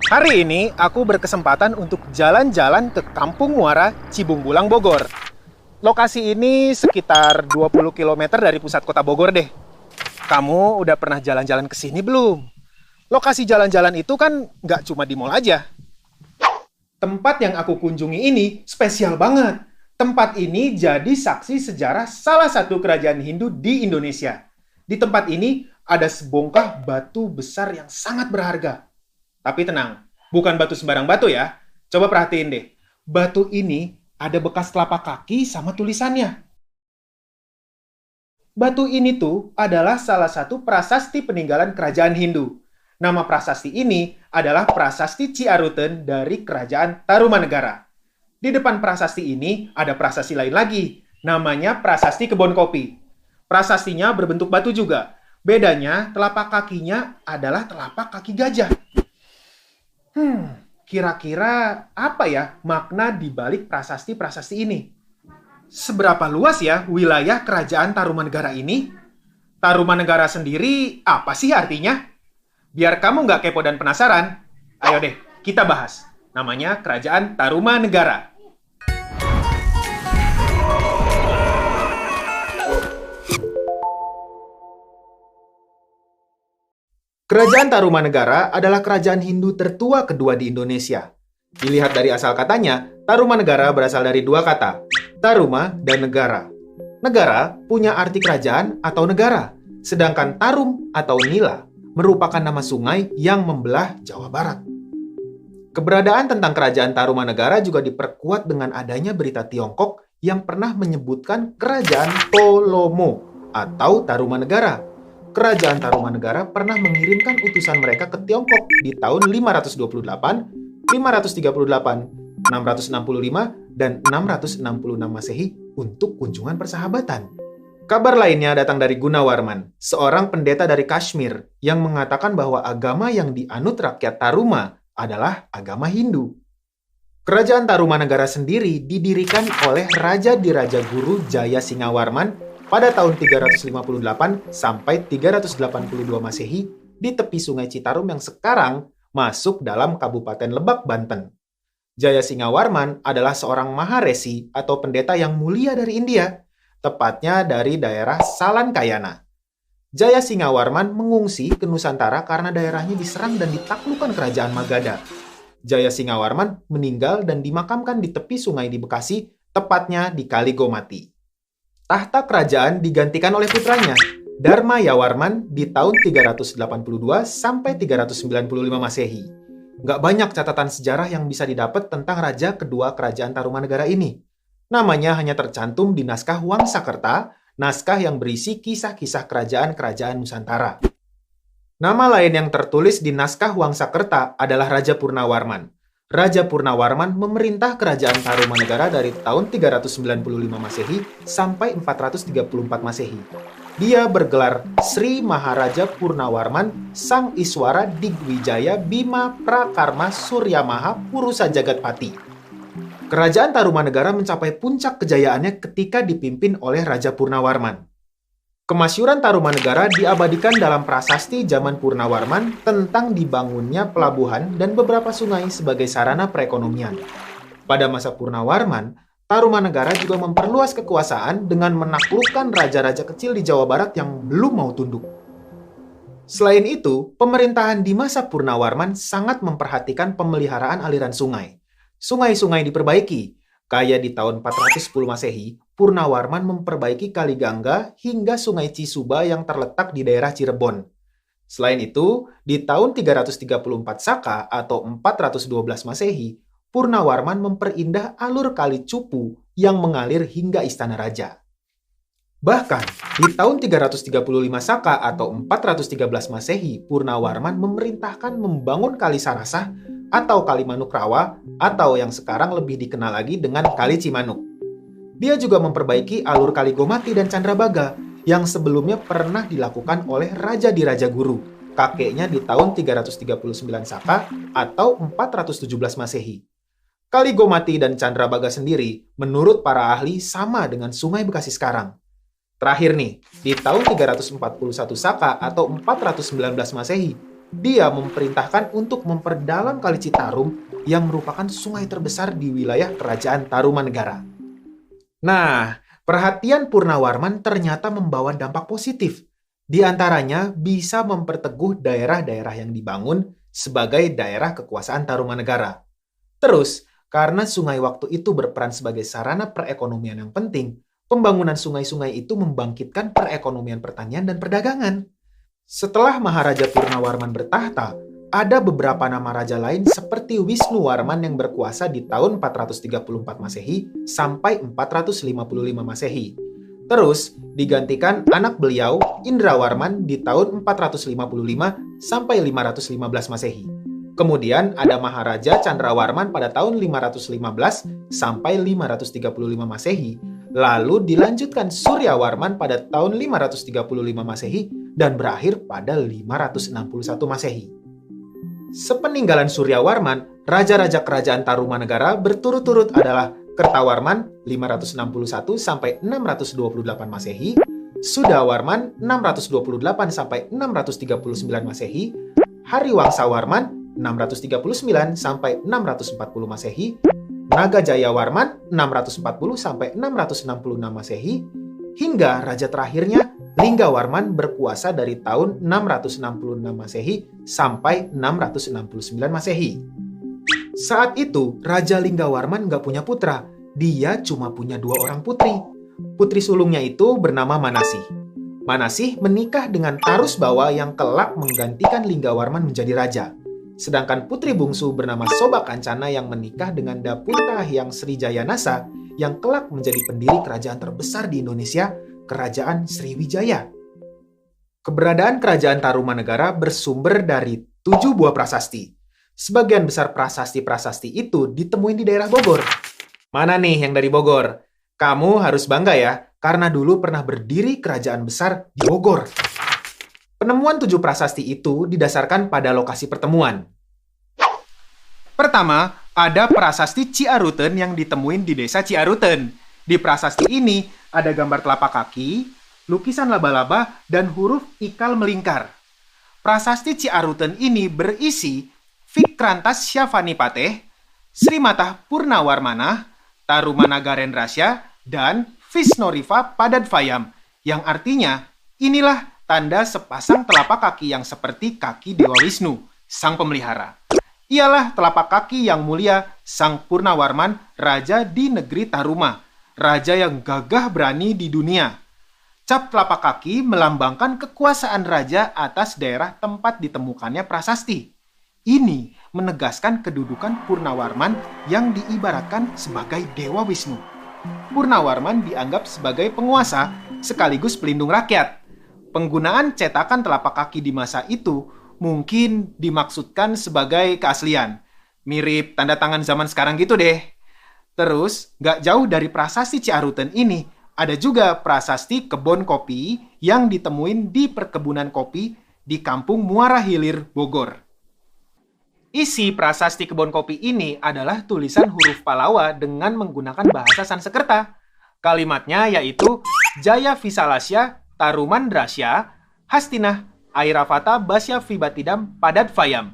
Hari ini aku berkesempatan untuk jalan-jalan ke Kampung Muara, Cibung Bulang, Bogor. Lokasi ini sekitar 20 kilometer dari pusat kota Bogor deh. Kamu udah pernah jalan-jalan ke sini belum? Lokasi jalan-jalan itu kan nggak cuma di mall aja. Tempat yang aku kunjungi ini spesial banget. Tempat ini jadi saksi sejarah salah satu kerajaan Hindu di Indonesia. Di tempat ini ada sebongkah batu besar yang sangat berharga. Tapi tenang, bukan batu sembarang batu ya. Coba perhatiin deh. Batu ini ada bekas telapak kaki sama tulisannya. Batu ini tuh adalah salah satu prasasti peninggalan kerajaan Hindu. Nama prasasti ini adalah Prasasti Ciaruten dari Kerajaan Tarumanegara. Di depan prasasti ini ada prasasti lain lagi, namanya Prasasti Kebon Kopi. Prasastinya berbentuk batu juga. Bedanya, telapak kakinya adalah telapak kaki gajah. Kira-kira apa ya makna di balik prasasti-prasasti ini? Seberapa luas ya wilayah kerajaan Tarumanegara ini? Tarumanegara sendiri apa sih artinya? Biar kamu nggak kepo dan penasaran, ayo deh kita bahas. Namanya Kerajaan Tarumanegara. Kerajaan Tarumanegara adalah kerajaan Hindu tertua kedua di Indonesia. Dilihat dari asal katanya, Tarumanegara berasal dari dua kata, Taruma dan negara. Negara punya arti kerajaan atau negara, sedangkan Tarum atau Nila merupakan nama sungai yang membelah Jawa Barat. Keberadaan tentang kerajaan Tarumanegara juga diperkuat dengan adanya berita Tiongkok yang pernah menyebutkan kerajaan Tolomo atau Tarumanegara. Kerajaan Tarumanegara pernah mengirimkan utusan mereka ke Tiongkok di tahun 528, 538, 665, dan 666 Masehi untuk kunjungan persahabatan. Kabar lainnya datang dari Gunawarman, seorang pendeta dari Kashmir yang mengatakan bahwa agama yang dianut rakyat Taruma adalah agama Hindu. Kerajaan Tarumanegara sendiri didirikan oleh Raja Diraja Guru Jaya Singawarman pada tahun 358 sampai 382 Masehi di tepi Sungai Citarum yang sekarang masuk dalam Kabupaten Lebak, Banten. Jaya Singawarman adalah seorang maharesi atau pendeta yang mulia dari India, tepatnya dari daerah Salankayana. Jaya Singawarman mengungsi ke Nusantara karena daerahnya diserang dan ditaklukkan kerajaan Magadha. Jaya Singawarman meninggal dan dimakamkan di tepi sungai di Bekasi, tepatnya di Kali Gomati. Tahta kerajaan digantikan oleh putranya, Dharma Yawarman di tahun 382 sampai 395 Masehi. Nggak banyak catatan sejarah yang bisa didapat tentang raja kedua kerajaan Tarumanegara ini. Namanya hanya tercantum di naskah Wangsakerta, naskah yang berisi kisah-kisah kerajaan-kerajaan Nusantara. Nama lain yang tertulis di naskah Wangsakerta adalah Raja Purnawarman. Raja Purnawarman memerintah kerajaan Tarumanegara dari tahun 395 Masehi sampai 434 Masehi. Dia bergelar Sri Maharaja Purnawarman Sang Iswara Digwijaya Bima Prakarma Suryamaha Purusa Jagatpati. Kerajaan Tarumanegara mencapai puncak kejayaannya ketika dipimpin oleh Raja Purnawarman. Kemasyuran Tarumanegara diabadikan dalam prasasti zaman Purnawarman tentang dibangunnya pelabuhan dan beberapa sungai sebagai sarana perekonomian. Pada masa Purnawarman, Tarumanegara juga memperluas kekuasaan dengan menaklukkan raja-raja kecil di Jawa Barat yang belum mau tunduk. Selain itu, pemerintahan di masa Purnawarman sangat memperhatikan pemeliharaan aliran sungai. Sungai-sungai diperbaiki. Kayak di tahun 410 Masehi, Purnawarman memperbaiki Kali Gangga hingga Sungai Cisuba yang terletak di daerah Cirebon. Selain itu, di tahun 334 Saka atau 412 Masehi, Purnawarman memperindah alur Kali Cupu yang mengalir hingga Istana Raja. Bahkan, di tahun 335 Saka atau 413 Masehi, Purnawarman memerintahkan membangun Kali Sarasah atau Kali Manukrawa atau yang sekarang lebih dikenal lagi dengan Kali Cimanuk. Dia juga memperbaiki alur Kali Gomati dan Candrabaga yang sebelumnya pernah dilakukan oleh Raja Diraja Guru, kakeknya di tahun 339 Saka atau 417 Masehi. Kali Gomati dan Candrabaga sendiri menurut para ahli sama dengan Sungai Bekasi sekarang. Terakhir nih, di tahun 341 Saka atau 419 Masehi, Dia memerintahkan untuk memperdalam Kali Citarum yang merupakan sungai terbesar di wilayah Kerajaan Tarumanegara. Nah, perhatian Purnawarman ternyata membawa dampak positif. Di antaranya bisa memperteguh daerah-daerah yang dibangun sebagai daerah kekuasaan Tarumanegara. Terus, karena sungai waktu itu berperan sebagai sarana perekonomian yang penting, pembangunan sungai-sungai itu membangkitkan perekonomian pertanian dan perdagangan. Setelah Maharaja Purnawarman bertahta, ada beberapa nama raja lain seperti Wisnuwarman yang berkuasa di tahun 434 Masehi sampai 455 Masehi. Terus digantikan anak beliau Indrawarman di tahun 455 sampai 515 Masehi. Kemudian ada Maharaja Candrawarman pada tahun 515 sampai 535 Masehi. Lalu dilanjutkan Suryawarman pada tahun 535 Masehi dan berakhir pada 561 Masehi. Sepeninggalan Suryawarman, raja-raja kerajaan Tarumanegara berturut-turut adalah Kertawarman 561 sampai 628 Masehi, Sudawarman 628 sampai 639 Masehi, Hariwangsawarman 639 sampai 640 Masehi, Nagajayawarman 640 sampai 666 Masehi, hingga raja terakhirnya Linggawarman berkuasa dari tahun 666 Masehi sampai 669 Masehi. Saat itu, Raja Linggawarman nggak punya putra. Dia cuma punya 2 orang putri. Putri sulungnya itu bernama Manasih. Manasih menikah dengan Tarusbawa yang kelak menggantikan Linggawarman menjadi raja. Sedangkan putri bungsu bernama Sobakancana yang menikah dengan Dapunta Hyang Srijayanasa yang kelak menjadi pendiri kerajaan terbesar di Indonesia, Kerajaan Sriwijaya. Keberadaan Kerajaan Tarumanegara bersumber dari 7 buah prasasti. Sebagian besar prasasti-prasasti itu ditemuin di daerah Bogor. Mana nih yang dari Bogor? Kamu harus bangga ya, karena dulu pernah berdiri kerajaan besar di Bogor. Penemuan 7 prasasti itu didasarkan pada lokasi pertemuan. Pertama, ada prasasti Ciaruten yang ditemuin di desa Ciaruten. Di prasasti ini ada gambar telapak kaki, lukisan laba-laba, dan huruf ikal melingkar. Prasasti Ciaruten ini berisi Vikrantas Syavanipateh, Srimatah Purnawarmanah, Tarumanagarendrasya, dan Visnoriva Padadvayam, yang artinya inilah tanda sepasang telapak kaki yang seperti kaki Dewa Wisnu, sang pemelihara. Ialah telapak kaki yang mulia Sang Purnawarman, raja di negeri Taruma, raja yang gagah berani di dunia. Cap telapak kaki melambangkan kekuasaan raja atas daerah tempat ditemukannya prasasti. Ini menegaskan kedudukan Purnawarman yang diibaratkan sebagai Dewa Wisnu. Purnawarman dianggap sebagai penguasa sekaligus pelindung rakyat. Penggunaan cetakan telapak kaki di masa itu mungkin dimaksudkan sebagai keaslian. Mirip tanda tangan zaman sekarang gitu deh. Terus, gak jauh dari prasasti Ciaruten ini, ada juga prasasti kebun kopi yang ditemuin di perkebunan kopi di kampung Muara Hilir, Bogor. Isi prasasti kebun kopi ini adalah tulisan huruf Palawa dengan menggunakan bahasa Sanskerta. Kalimatnya yaitu Jaya Visalasya Tarumandrasya Hastinah Airavata Basya Vibatidam Padadvayam,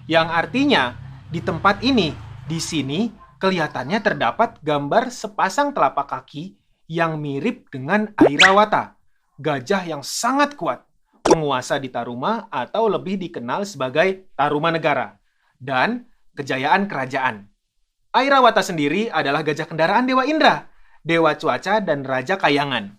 yang artinya di tempat ini, di sini kelihatannya terdapat gambar sepasang telapak kaki yang mirip dengan Airawata, gajah yang sangat kuat, penguasa di Taruma atau lebih dikenal sebagai Tarumanegara, dan kejayaan kerajaan. Airawata sendiri adalah gajah kendaraan Dewa Indra, Dewa Cuaca, dan Raja Kayangan.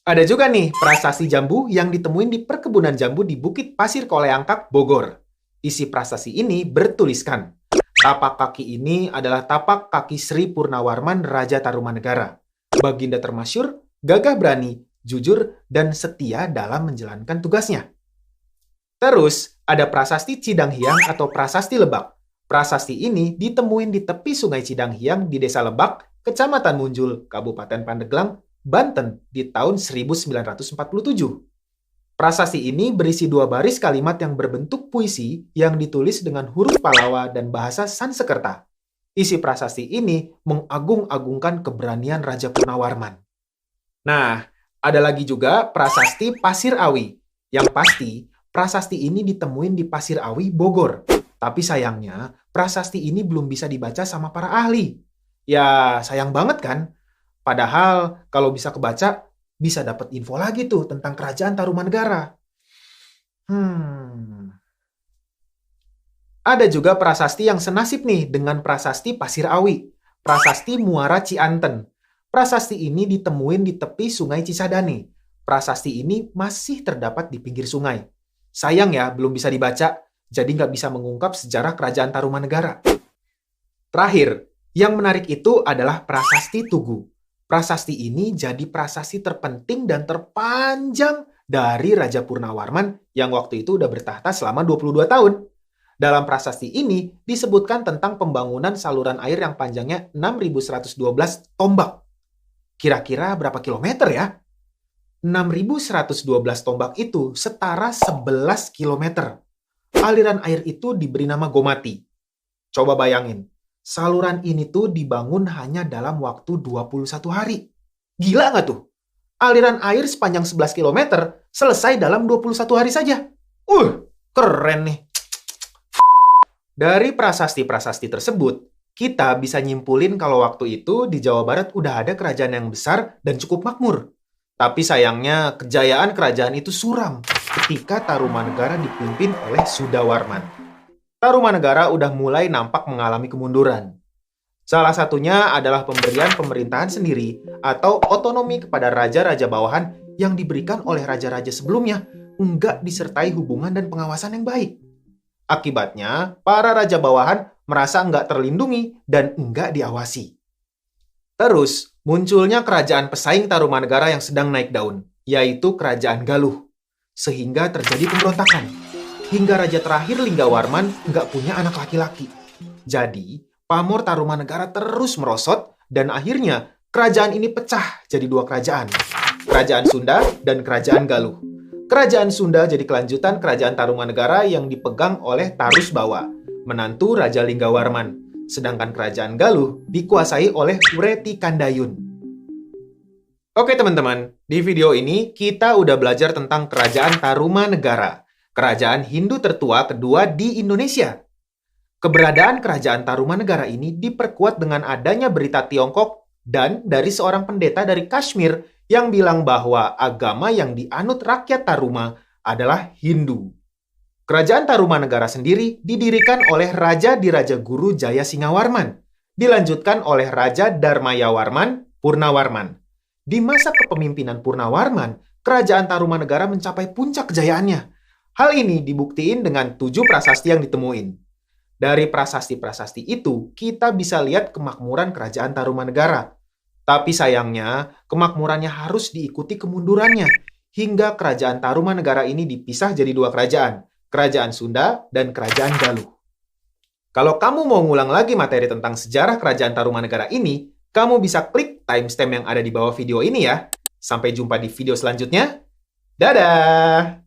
Ada juga nih prasasti jambu yang ditemuin di perkebunan jambu di Bukit Pasir Koleangkak, Bogor. Isi prasasti ini bertuliskan, tapak kaki ini adalah tapak kaki Sri Purnawarman, Raja Tarumanegara. Baginda termasyur, gagah berani, jujur, dan setia dalam menjalankan tugasnya. Terus, ada prasasti Cidanghyang atau prasasti Lebak. Prasasti ini ditemuin di tepi sungai Cidanghyang di Desa Lebak, Kecamatan Munjul, Kabupaten Pandeglang, Banten di tahun 1947. Prasasti ini berisi 2 baris kalimat yang berbentuk puisi yang ditulis dengan huruf Palawa dan bahasa Sanskerta. Isi prasasti ini mengagung-agungkan keberanian Raja Purnawarman. Nah, ada lagi juga prasasti Pasir Awi. Yang pasti, Prasasti ini ditemuin di Pasir Awi, Bogor. Tapi sayangnya, prasasti ini belum bisa dibaca sama para ahli. Ya, sayang banget kan? Padahal kalau bisa kebaca, bisa dapat info lagi tuh tentang kerajaan Tarumanegara. Ada juga prasasti yang senasib nih dengan prasasti Pasir Awi, prasasti Muara Cianten. Prasasti ini ditemuin di tepi Sungai Cisadane. Prasasti ini masih terdapat di pinggir sungai. Sayang ya, belum bisa dibaca, jadi nggak bisa mengungkap sejarah kerajaan Tarumanegara. Terakhir, yang menarik itu adalah prasasti Tugu. Prasasti ini jadi prasasti terpenting dan terpanjang dari Raja Purnawarman yang waktu itu udah bertahta selama 22 tahun. Dalam prasasti ini disebutkan tentang pembangunan saluran air yang panjangnya 6.112 tombak. Kira-kira berapa kilometer ya? 6.112 tombak itu setara 11 kilometer. Aliran air itu diberi nama Gomati. Coba bayangin, saluran ini tuh dibangun hanya dalam waktu 21 hari. Gila nggak tuh? Aliran air sepanjang 11 kilometer selesai dalam 21 hari saja. Keren nih. Dari prasasti-prasasti tersebut, kita bisa nyimpulin kalau waktu itu di Jawa Barat udah ada kerajaan yang besar dan cukup makmur. Tapi sayangnya kejayaan kerajaan itu suram ketika Tarumanegara dipimpin oleh Sudawarman. Tarumanegara udah mulai nampak mengalami kemunduran. Salah satunya adalah pemberian pemerintahan sendiri atau otonomi kepada raja-raja bawahan yang diberikan oleh raja-raja sebelumnya, enggak disertai hubungan dan pengawasan yang baik. Akibatnya, para raja bawahan merasa enggak terlindungi dan enggak diawasi. Terus, munculnya kerajaan pesaing Tarumanegara yang sedang naik daun, yaitu Kerajaan Galuh. Sehingga terjadi pemberontakan. Hingga raja terakhir Linggawarman enggak punya anak laki-laki. Jadi, pamor Tarumanegara terus merosot dan akhirnya kerajaan ini pecah jadi dua kerajaan. Kerajaan Sunda dan Kerajaan Galuh. Kerajaan Sunda jadi kelanjutan kerajaan Tarumanegara yang dipegang oleh Tarus Bawa, menantu Raja Linggawarman. Sedangkan kerajaan Galuh dikuasai oleh Ureti Kandayun. Oke teman-teman, di video ini kita udah belajar tentang kerajaan Tarumanegara, kerajaan Hindu tertua kedua di Indonesia. Keberadaan kerajaan Tarumanegara ini diperkuat dengan adanya berita Tiongkok dan dari seorang pendeta dari Kashmir yang bilang bahwa agama yang dianut rakyat Taruma adalah Hindu. Kerajaan Tarumanegara sendiri didirikan oleh Raja Diraja Guru Jaya Singawarman, dilanjutkan oleh Raja Darmayawarman Purnawarman. Di masa kepemimpinan Purnawarman, kerajaan Tarumanegara mencapai puncak kejayaannya. Hal ini dibuktiin dengan 7 prasasti yang ditemuin. Dari prasasti-prasasti itu, kita bisa lihat kemakmuran kerajaan Tarumanegara. Tapi sayangnya, kemakmurannya harus diikuti kemundurannya, hingga kerajaan Tarumanegara ini dipisah jadi dua kerajaan, Kerajaan Sunda dan Kerajaan Galuh. Kalau kamu mau ngulang lagi materi tentang sejarah kerajaan Tarumanegara ini, kamu bisa klik timestamp yang ada di bawah video ini ya. Sampai jumpa di video selanjutnya. Dadah!